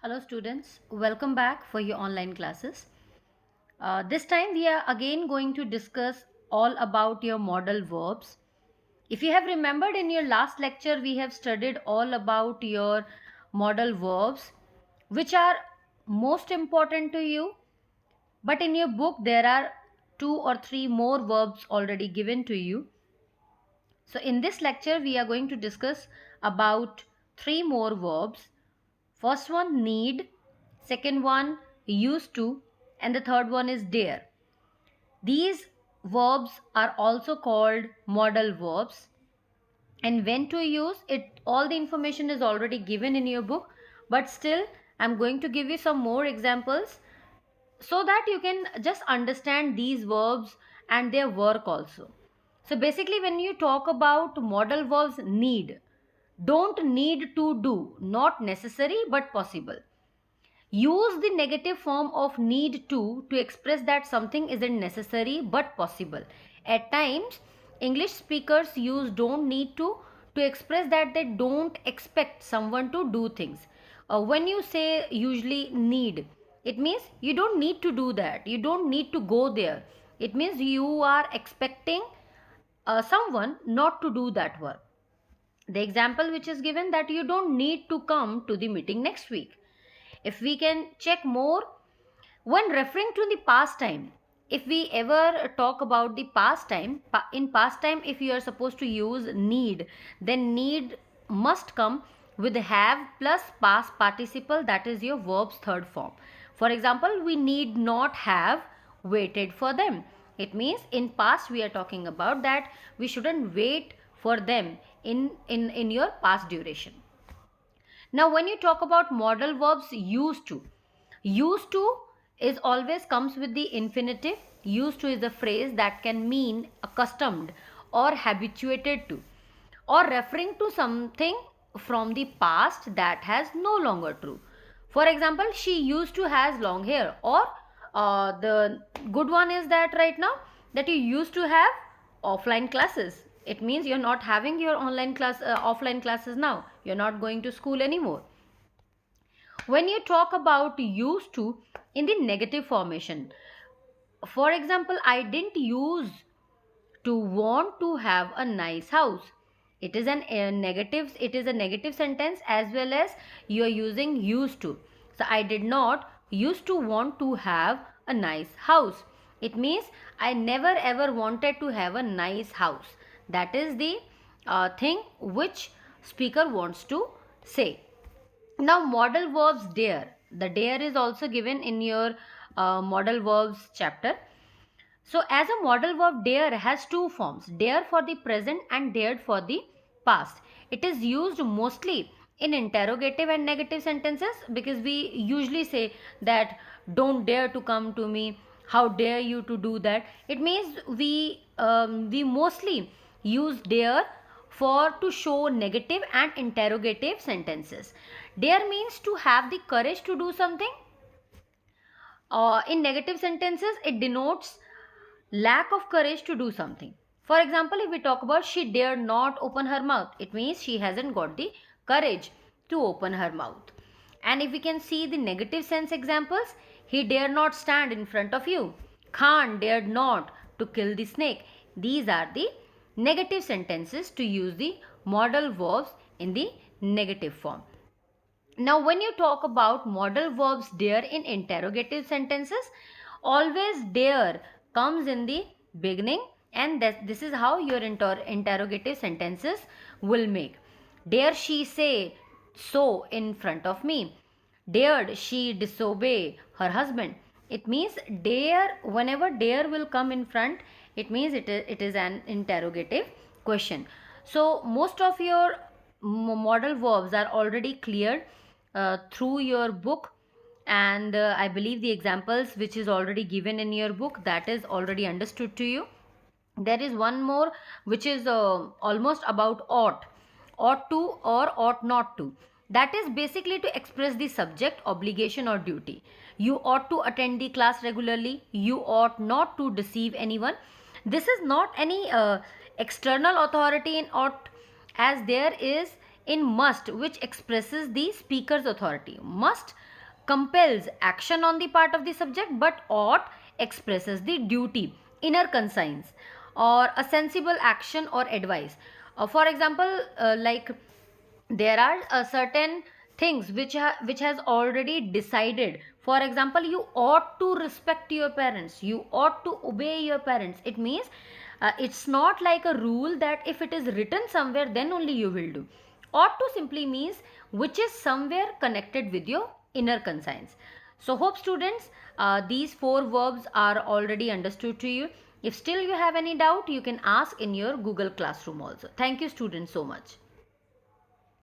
Hello students, welcome back for your online classes. This time we are again going to discuss all about your modal verbs. If you have remembered in your last lecture, we have studied all about your modal verbs, which are most important to you. But in your book, there are two or three more verbs already given to you. So in this lecture, we are going to discuss about three more verbs. First one, need. Second one, used to. And the third one is dare. These verbs are also called modal verbs. And when to use it, all the information is already given in your book. But still, I'm going to give you some more examples so that you can just understand these verbs and their work also. So basically, when you talk about modal verbs, need, don't need to do, not necessary but possible. Use the negative form of need to express that something isn't necessary but possible. At times, English speakers use don't need to express that they don't expect someone to do things. When you say usually need, it means you don't need to do that. You don't need to go there. It means you are expecting someone not to do that work. The example which is given that you don't need to come to the meeting next week. If we can check more, when referring to the past time, if we ever talk about the past time, in past time, if you are supposed to use need, then need must come with have plus past participle, that is your verb's third form. For example, we need not have waited for them. It means in past we are talking about that we shouldn't wait for them in your past duration. Now, when you talk about modal verbs, used to is always comes with the infinitive. Used to is a phrase that can mean accustomed or habituated to, or referring to something from the past that has no longer true. For example, she used to has long hair, or the good one is that right now that you used to have offline classes. It means you're not having your offline classes now. You're not going to school anymore. When you talk about used to in the negative formation, for example, I didn't use to want to have a nice house. It is a negative sentence, as well as you are using used to. So I did not used to want to have a nice house. It means I never ever wanted to have a nice house. That is the thing which speaker wants to say. Now, modal verbs dare. The dare is also given in your modal verbs chapter. So, as a modal verb, dare has two forms, dare for the present and dared for the past. It is used mostly in interrogative and negative sentences, because we usually say that don't dare to come to me, how dare you to do that. It means we mostly use dare for to show negative and interrogative sentences. Dare means to have the courage to do something. In negative sentences, it denotes lack of courage to do something. For example, if we talk about she dared not open her mouth, it means she hasn't got the courage to open her mouth. And if we can see the negative sense examples, he dared not stand in front of you. Khan dared not to kill the snake. These are the negative sentences to use the modal verbs in the negative form. Now, when you talk about modal verbs dare in interrogative sentences, always dare comes in the beginning, and this is how your interrogative sentences will make. Dare she say so in front of me? Dared she disobey her husband? It means dare, whenever dare will come in front, it means it is an interrogative question. So, most of your modal verbs are already cleared through your book, and I believe the examples which is already given in your book, that is already understood to you. There is one more which is almost about ought to or ought not to. That is basically to express the subject, obligation or duty. You ought to attend the class regularly, you ought not to deceive anyone. This is not any external authority in ought, as there is in must, which expresses the speaker's authority. Must compels action on the part of the subject, but ought expresses the duty, inner conscience, or a sensible action or advice. For example, like there are certain things which has already decided. For example, you ought to respect your parents, you ought to obey your parents. It means it's not like a rule that if it is written somewhere then only you will do. Ought to simply means which is somewhere connected with your inner conscience. So hope students, these four verbs are already understood to you. If still you have any doubt, you can ask in your Google Classroom also. Thank you students so much.